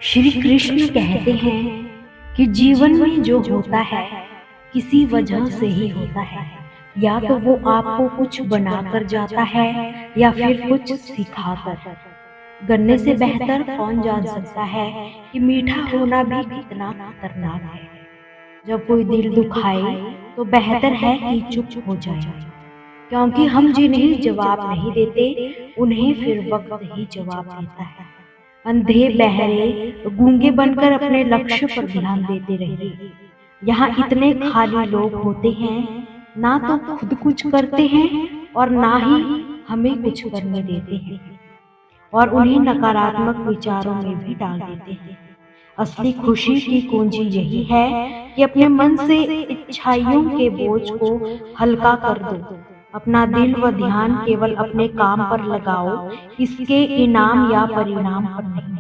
श्री कृष्ण कहते हैं कि जीवन में जो होता है किसी वजह से ही होता है। या तो वो आपको कुछ बनाकर जाता है या फिर कुछ सिखाकर। गन्ने से बेहतर कौन जान सकता है कि मीठा होना भी कितना खतरनाक है। जब कोई दिल दुखाए तो बेहतर है कि चुप हो जाए, क्योंकि हम जिन्हें जवाब नहीं देते उन्हें फिर वक्त ही जवाब देता है। अंधे बहरे गूंगे बनकर अपने लक्ष्य पर ध्यान देते रहिए। यहाँ इतने खाली लोग होते हैं, ना तो खुद कुछ करते हैं और ना ही हमें कुछ करने देते हैं, और उन्हें नकारात्मक विचारों में भी डाल देते हैं। असली खुशी की कुंजी यही है कि अपने मन से इच्छाइयों के बोझ को हल्का कर दो। अपना दिल व ध्यान केवल अपने काम पर लगाओ, इसके इनाम या परिणाम पर नहीं।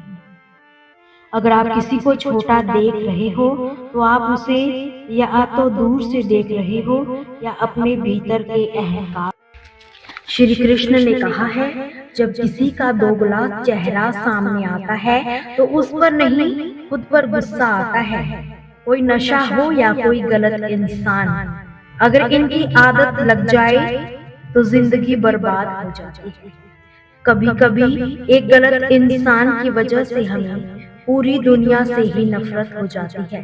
अगर आप किसी को छोटा देख रहे हो तो आप उसे या तो दूर से देख रहे हो या अपने भीतर के अहंकार। श्री कृष्ण ने कहा है, जब किसी का दोगला चेहरा सामने आता है तो उस पर नहीं, खुद पर गुस्सा आता है। कोई नशा हो या कोई गलत इंसान, अगर इनकी आदत लग जाए तो जिंदगी बर्बाद हो जाती है। कभी कभी एक गलत इंसान की वजह से हमें पूरी दुनिया से ही नफरत हो जाती है।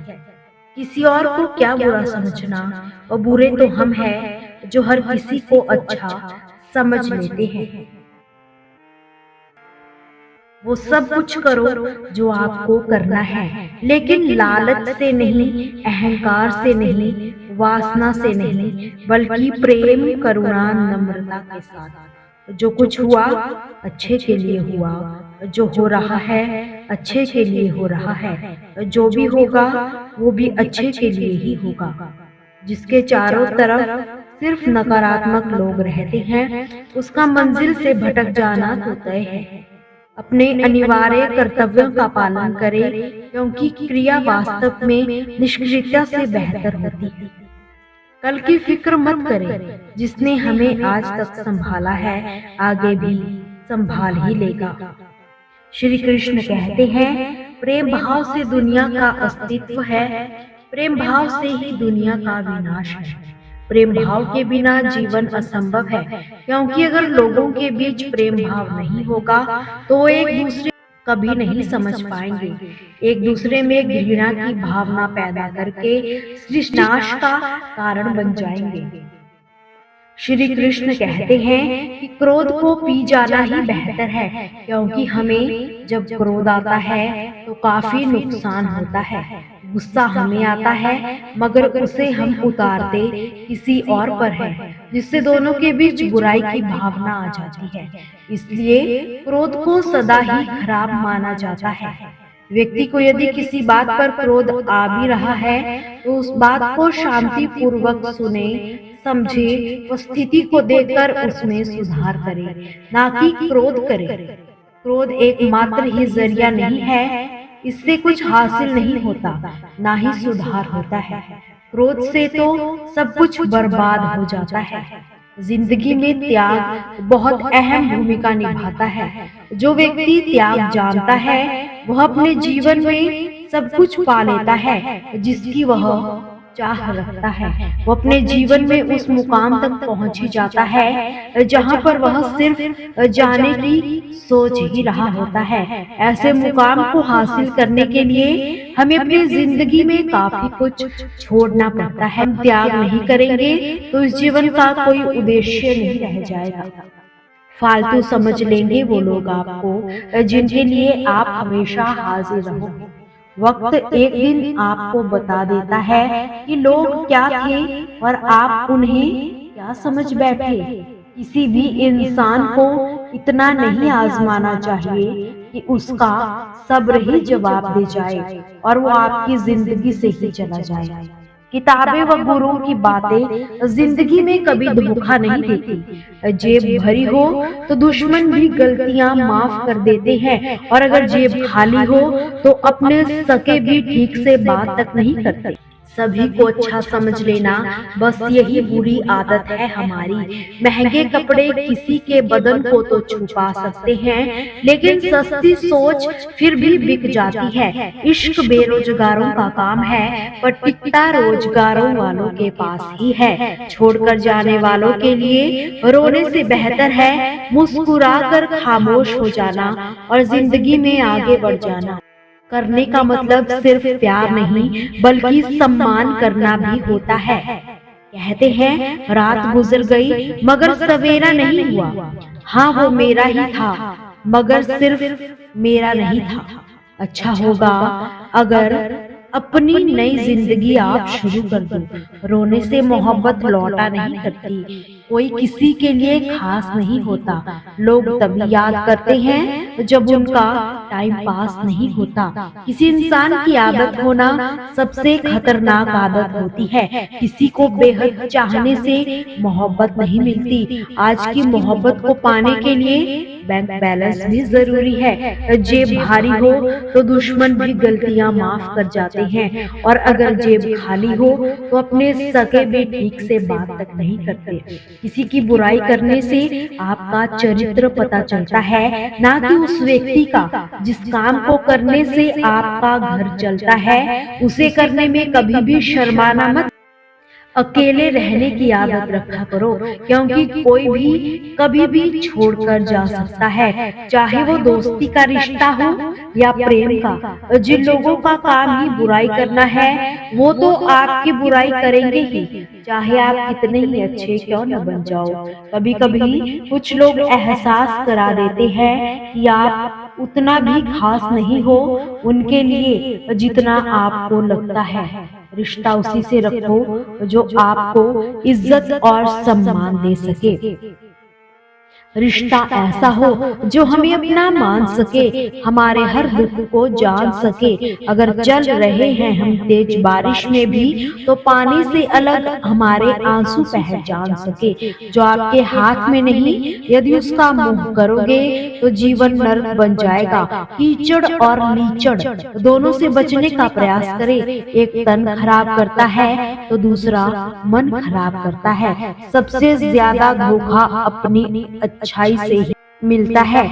किसी और को क्या बुरा समझना, और बुरे तो हम हैं जो हर किसी को अच्छा समझ लेते हैं। वो सब कुछ करो जो आपको करना है, लेकिन लालच से नहीं, अहंकार से नहीं, वासना से नहीं, बल्कि प्रेम, करुणा, नम्रता के साथ। जो कुछ हुआ अच्छे के लिए हुआ, जो हो रहा है अच्छे के लिए हो रहा है, जो भी होगा वो भी अच्छे के लिए ही होगा। जिसके चारों तरफ सिर्फ नकारात्मक लोग रहते हैं, उसका मंजिल से भटक जाना तो तय है। अपने अनिवार्य कर्तव्यों का पालन करें, क्योंकि क्रिया वास्तव में निष्क्रियता से बेहतर होती है। कल की फिक्र मत करें, जिसने हमें आज तक संभाला है आगे भी संभाल ही लेगा। श्री कृष्ण कहते हैं, प्रेम भाव से दुनिया का अस्तित्व है, प्रेम भाव से ही दुनिया का विनाश है। प्रेम भाव के बिना जीवन असंभव है, क्योंकि अगर लोगों के बीच प्रेम भाव नहीं होगा तो वो एक दूसरे कभी नहीं समझ पाएंगे। एक दूसरे में घृणा की भावना पैदा करके सृष्टिनाश का कारण बन जाएंगे। श्री कृष्ण कहते हैं कि क्रोध को पी जाना ही बेहतर है, क्योंकि हमें जब क्रोध आता है तो काफी नुकसान होता है। गुस्सा हमें आता है, मगर उसे हम उतारते किसी और पर है, जिससे दोनों के बीच बुराई की भावना आ जाती है। इसलिए क्रोध को सदा ही खराब माना जाता है। व्यक्ति को यदि किसी बात पर क्रोध आ भी रहा है तो उस बात को शांति पूर्वक सुने, समझे व स्थिति को देखकर उसमें सुधार करे, ना कि क्रोध करे। क्रोध एकमात्र ही जरिया नहीं है, इससे कुछ हासिल नहीं होता, ना ही सुधार होता है। क्रोध से तो सब कुछ बर्बाद हो जाता है। जिंदगी में त्याग बहुत अहम भूमिका निभाता है। जो व्यक्ति त्याग जानता है वह अपने जीवन में सब कुछ पा लेता है जिसकी वह चाह रखता है। वो अपने जीवन में उस मुकाम तक पहुंच ही जाता है जहां पर वह सिर्फ जाने की सोच ही रहा होता है। ऐसे मुकाम को हासिल करने के लिए हमें अपनी जिंदगी में काफी कुछ छोड़ना पड़ता है। हम त्याग नहीं करेंगे तो इस जीवन का कोई उद्देश्य नहीं रह जाएगा। फालतू समझ लेंगे वो लोग आपको जिनके लिए आप हमेशा हाजिर रहो। वक्त एक दिन आपको बता देता है कि लोग क्या थे और आप उन्हें क्या समझ बैठे। किसी भी इंसान को इतना नहीं आजमाना चाहिए कि उसका सब्र ही जवाब दे जाए और वो आपकी जिंदगी से ही चला जाए। किताबें व गुरुओं की बातें जिंदगी में कभी धोखा नहीं देती। जेब भरी हो तो दुश्मन भी गलतियां माफ कर देते हैं, और अगर जेब खाली हो तो अपने सके भी ठीक से बात तक नहीं करते। सभी को अच्छा समझ लेना, बस यही बुरी आदत है हमारी। महंगे कपड़े किसी के बदन को तो छुपा सकते हैं, लेकिन सस्ती सोच फिर भी बिक जाती है। इश्क बेरोजगारों का काम है, पर टिकता रोजगारों वालों के पास ही है। छोड़कर जाने वालों के लिए रोने से बेहतर है मुस्कुरा कर खामोश हो जाना और जिंदगी में आगे बढ़ जाना। करने का मतलब सिर्फ प्यार नहीं, बल्कि सम्मान करना भी होता है। कहते हैं रात गुजर गई मगर सवेरा नहीं हुआ। हाँ, वो मेरा ही था, मगर सिर्फ मेरा नहीं था। अच्छा होगा अगर अपनी नई जिंदगी आप शुरू कर दो। रोने से मोहब्बत लौटा नहीं करती, कोई किसी के लिए खास नहीं होता। लोग तभी याद करते हैं जब उनका टाइम पास नहीं होता। किसी इंसान की आदत होना सबसे खतरनाक आदत होती है। किसी को बेहद चाहने से मोहब्बत नहीं मिलती। आज की मोहब्बत को पाने के लिए बैंक बैलेंस भी जरूरी है। जेब भारी हो तो दुश्मन भी गलतियां माफ कर जाते हैं, और अगर जेब खाली हो तो अपने सगे भी ठीक से बात तक नहीं करते। किसी की बुराई करने से आपका चरित्र पता चलता है, ना कि उस व्यक्ति का। जिस काम को करने से आपका घर चलता है, उसे करने में कभी भी शर्माना मत। अकेले रहने की आदत रखा करो, क्योंकि कोई भी कभी भी छोड़कर जा सकता है, चाहे वो दोस्ती का रिश्ता हो या प्रेम का। जिन लोगों का काम ही बुराई करना है, वो तो आपकी बुराई करेंगे ही, चाहे आप कितने ही अच्छे क्यों न बन जाओ। कभी कभी कुछ लोग एहसास करा देते हैं कि आप उतना भी खास नहीं हो उनके लिए जितना आपको लगता है। रिश्ता उसी से रखो जो आपको इज्जत और सम्मान दे सके। रिश्ता ऐसा हो जो हमें अपना मान सके, हमारे हर दुख को जान सके। अगर चल रहे हैं हम तेज बारिश में भी, तो पानी से अलग हमारे आंसू पहचान सके। जो आपके हाथ में नहीं, यदि उसका मुंह करोगे तो जीवन नर्क बन जाएगा। कीचड़ और लीचड़ दोनों से बचने का प्रयास करें। एक तन खराब करता है तो दूसरा मन खराब करता है। सबसे ज्यादा धोखा अपनी अच्छाई से ही मिलता है।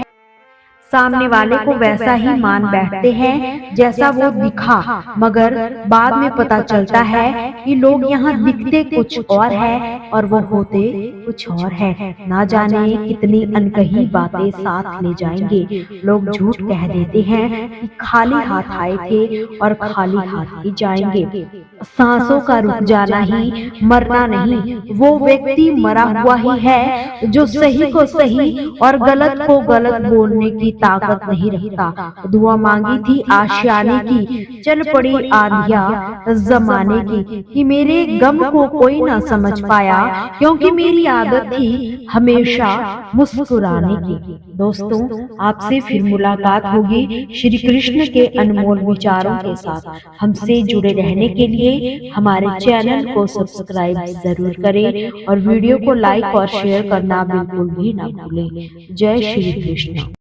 सामने वाले को वैसा ही मान बैठते हैं जैसा वो दिखा, मगर बाद में पता चलता है कि लोग यहाँ दिखते कुछ और है और वो होते कुछ और है। ना जाने कितनी अनकही बातें साथ ले जाएंगे। लोग झूठ कह देते हैं कि खाली हाथ आए थे और खाली हाथ ही जाएंगे। सांसों का रुक जाना ही मरना नहीं, वो व्यक्ति मरा हुआ ही है जो सही को सही और गलत को गलत बोलने की ताकत नहीं रखता। दुआ मांगी थी आशियाने की, चल पड़ी आंधिया जमाने की, कि मेरे गम को कोई ना समझ पाया, क्योंकि मेरी आदत थी हमेशा मुस्कुराने की। दोस्तों, आपसे फिर मुलाकात होगी श्री कृष्ण के अनमोल विचारों के साथ। हमसे जुड़े रहने के लिए हमारे चैनल को सब्सक्राइब जरूर करें और वीडियो को लाइक और शेयर करना बिल्कुल भी ना भूलें। जय श्री कृष्ण।